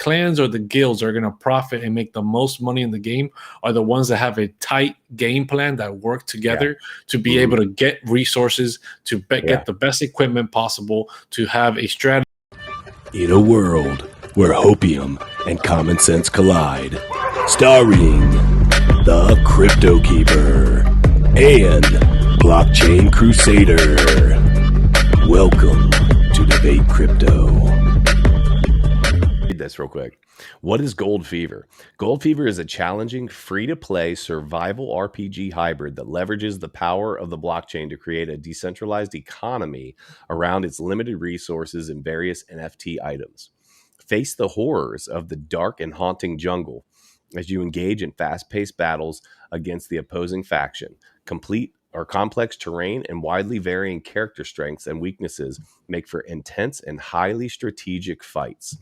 clans or the guilds are going to profit and make the most money in the game are the ones that have a tight game plan that work together to be able to get resources, to get the best equipment possible, to have a strategy. In a world where hopium and common sense collide, starring the CryptoKeeper and BlockchainCrusader. Welcome to Debate Crypto. Read this real quick. What is Gold Fever? Gold Fever is a challenging, free-to-play survival RPG hybrid that leverages the power of the blockchain to create a decentralized economy around its limited resources and various NFT items. Face the horrors of the dark and haunting jungle as you engage in fast-paced battles against the opposing faction. Complete or complex terrain and widely varying character strengths and weaknesses make for intense and highly strategic fights.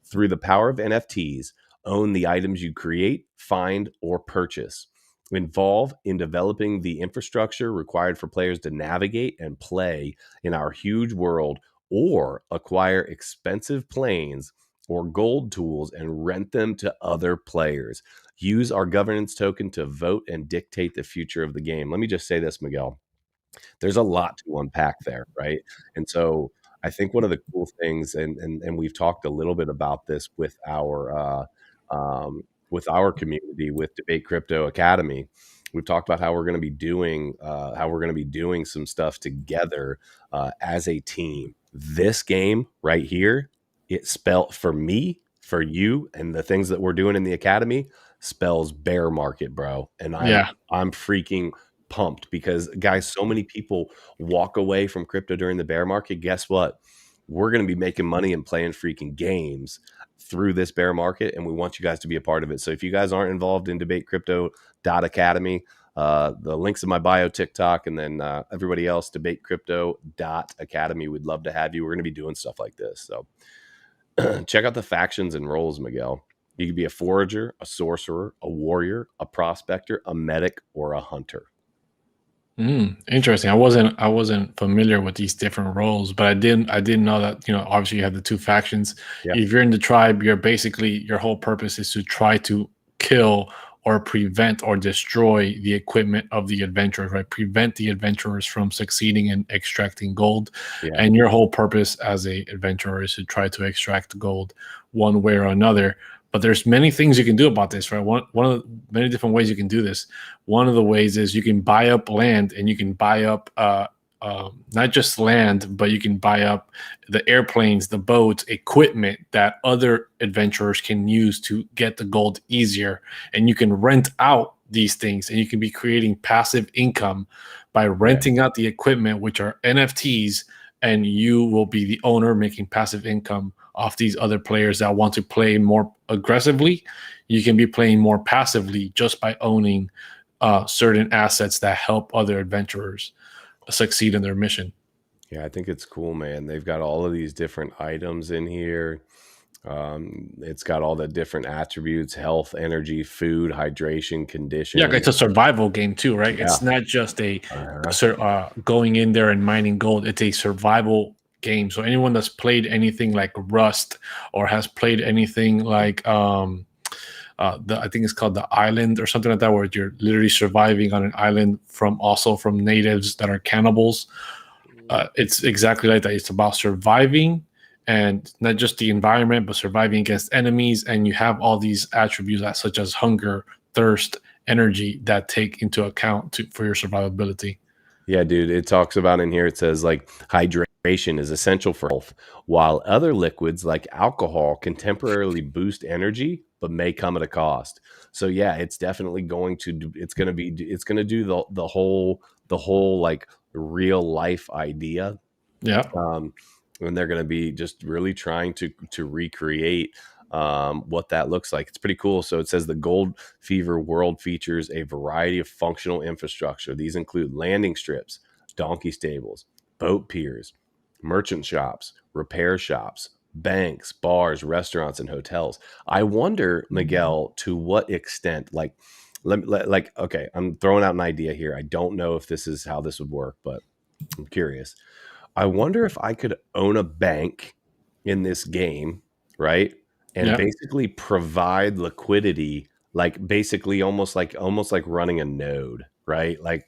Through the power of NFTs, own the items you create, find, or purchase. Involve in developing the infrastructure required for players to navigate and play in our huge world, or acquire expensive planes or gold tools and rent them to other players. Use our governance token to vote and dictate the future of the game. Let me just say this, Miguel. There's a lot to unpack there, right? And so I think one of the cool things, and we've talked a little bit about this with our community, with Debate Crypto Academy. We've talked about how we're going to be doing some stuff together as a team. This game right here, it spelled for me, for you, and the things that we're doing in the academy spells bear market, bro. And I'm freaking pumped because, guys, so many people walk away from crypto during the bear market. Guess what? We're going to be making money and playing freaking games through this bear market, and we want you guys to be a part of it. So if you guys aren't involved in debatecrypto.academy, the links in my bio, TikTok, and then everybody else, debatecrypto.academy. We'd love to have you. We're going to be doing stuff like this. So check out the factions and roles, Miguel. You could be a forager, a sorcerer, a warrior, a prospector, a medic, or a hunter. Interesting. I wasn't familiar with these different roles, but I didn't know that, obviously you have the two factions. If you're in the tribe, you're basically, your whole purpose is to try to kill or prevent or destroy the equipment of the adventurers, right? Prevent the adventurers from succeeding in extracting gold. And your whole purpose as a adventurer is to try to extract gold one way or another. But there's many things you can do about this, right? One of the many different ways you can do this. One of the ways is you can buy up land, and you can buy up not just land, but you can buy up the airplanes, the boats, equipment that other adventurers can use to get the gold easier. And you can rent out these things, and you can be creating passive income by renting out the equipment, which are NFTs, and you will be the owner making passive income off these other players that want to play more aggressively. You can be playing more passively just by owning certain assets that help other adventurers succeed in their mission. Yeah, I think it's cool, man. They've got all of these different items in here. It's got all the different attributes: health, energy, food, hydration, condition. Yeah, it's a survival game too, right? It's not just a going in there and mining gold. It's a survival game. So anyone that's played anything like Rust, or has played anything like I think it's called The Island or something like that, where you're literally surviving on an island from natives that are cannibals. It's exactly like that. It's about surviving, and not just the environment, but surviving against enemies. And you have all these attributes such as hunger, thirst, energy that take into account for your survivability. Yeah, dude, it talks about in here, it says like hydration is essential for health, while other liquids like alcohol can temporarily boost energy, but may come at a cost. So yeah, it's definitely going to do the whole like real life idea. And they're going to be just really trying to recreate what that looks like. It's pretty cool. So it says the Gold Fever world features a variety of functional infrastructure. These include landing strips, donkey stables, boat piers, merchant shops, repair shops, banks, bars, restaurants, and hotels. I wonder, Miguel, to what extent, okay, I'm throwing out an idea here. I don't know if this is how this would work, but I'm curious. I wonder if I could own a bank in this game, right? and basically provide liquidity, like basically almost like running a node, right? Like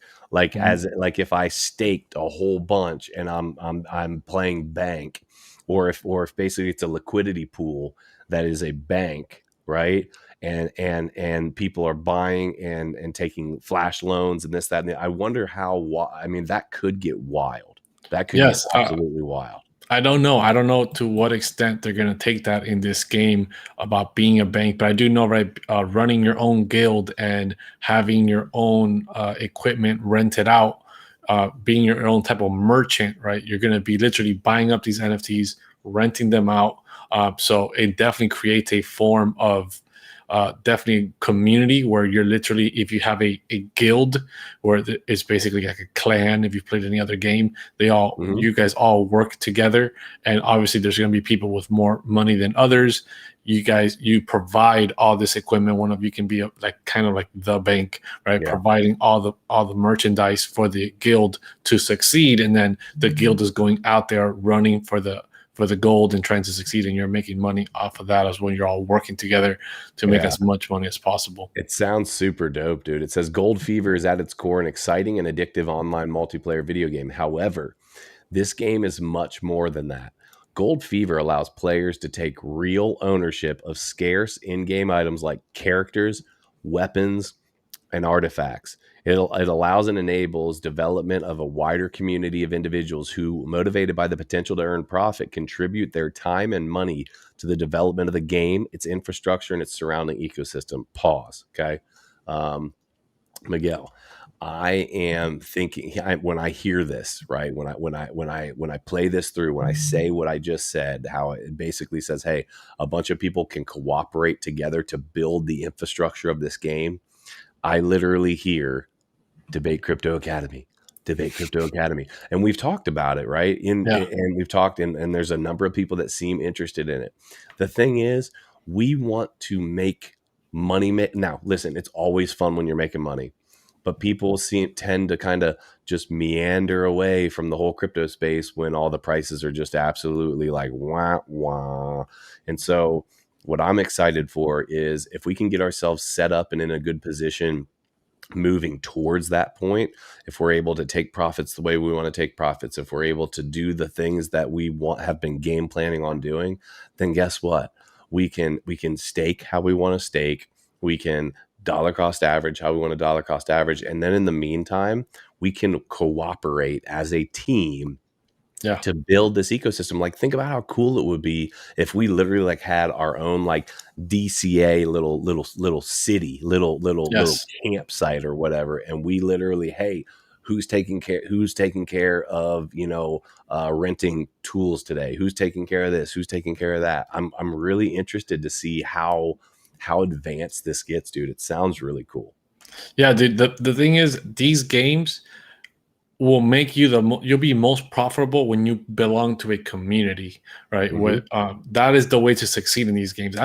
as like if I staked a whole bunch and I'm playing bank, or if basically it's a liquidity pool that is a bank, right? And people are buying and taking flash loans and this, that, and I wonder how, I mean, that could get wild. That could get absolutely wild. I don't know. I don't know to what extent they're going to take that in this game about being a bank, but I do know, right, running your own guild and having your own equipment rented out, being your own type of merchant, right? You're going to be literally buying up these NFTs, renting them out. So it definitely creates a form of definitely community where you're literally, if you have a guild where it's basically like a clan, if you've played any other game, they all you guys all work together, and obviously there's going to be people with more money than others. You provide all this equipment. One of you can be like kind of like the bank, right? Providing all the merchandise for the guild to succeed, and then the guild is going out there running for the gold and trying to succeed, and you're making money off of that as when you're all working together to make as much money as possible. It sounds super dope, dude. It says Gold Fever is at its core an exciting and addictive online multiplayer video game. However, this game is much more than that. Gold Fever allows players to take real ownership of scarce in-game items like characters, weapons, and artifacts. It allows and enables development of a wider community of individuals who, motivated by the potential to earn profit, contribute their time and money to the development of the game, its infrastructure, and its surrounding ecosystem. Pause. Okay, Miguel, I am thinking when I hear this, right? When I play this through, when I say what I just said, how it basically says, hey, a bunch of people can cooperate together to build the infrastructure of this game. I literally hear Debate Crypto Academy, Debate Crypto Academy. And we've talked about it, right? And we've talked, and there's a number of people that seem interested in it. The thing is, we want to make money. Now, listen, it's always fun when you're making money, but people tend to kind of just meander away from the whole crypto space when all the prices are just absolutely like wah, wah. And so what I'm excited for is if we can get ourselves set up and in a good position moving towards that point, if we're able to take profits the way we want to take profits, if we're able to do the things that we have been game planning on doing, then guess what? We can stake how we want to stake. We can dollar cost average how we want to dollar cost average. And then in the meantime, we can cooperate as a team to build this ecosystem. Like, think about how cool it would be if we literally like had our own like DCA little city, little campsite or whatever. And we literally, hey, who's taking care of, renting tools today? Who's taking care of this? Who's taking care of that? I'm really interested to see how advanced this gets, dude. It sounds really cool. Yeah, dude, the thing is, these games will make you you'll be most profitable when you belong to a community, right? That is the way to succeed in these games.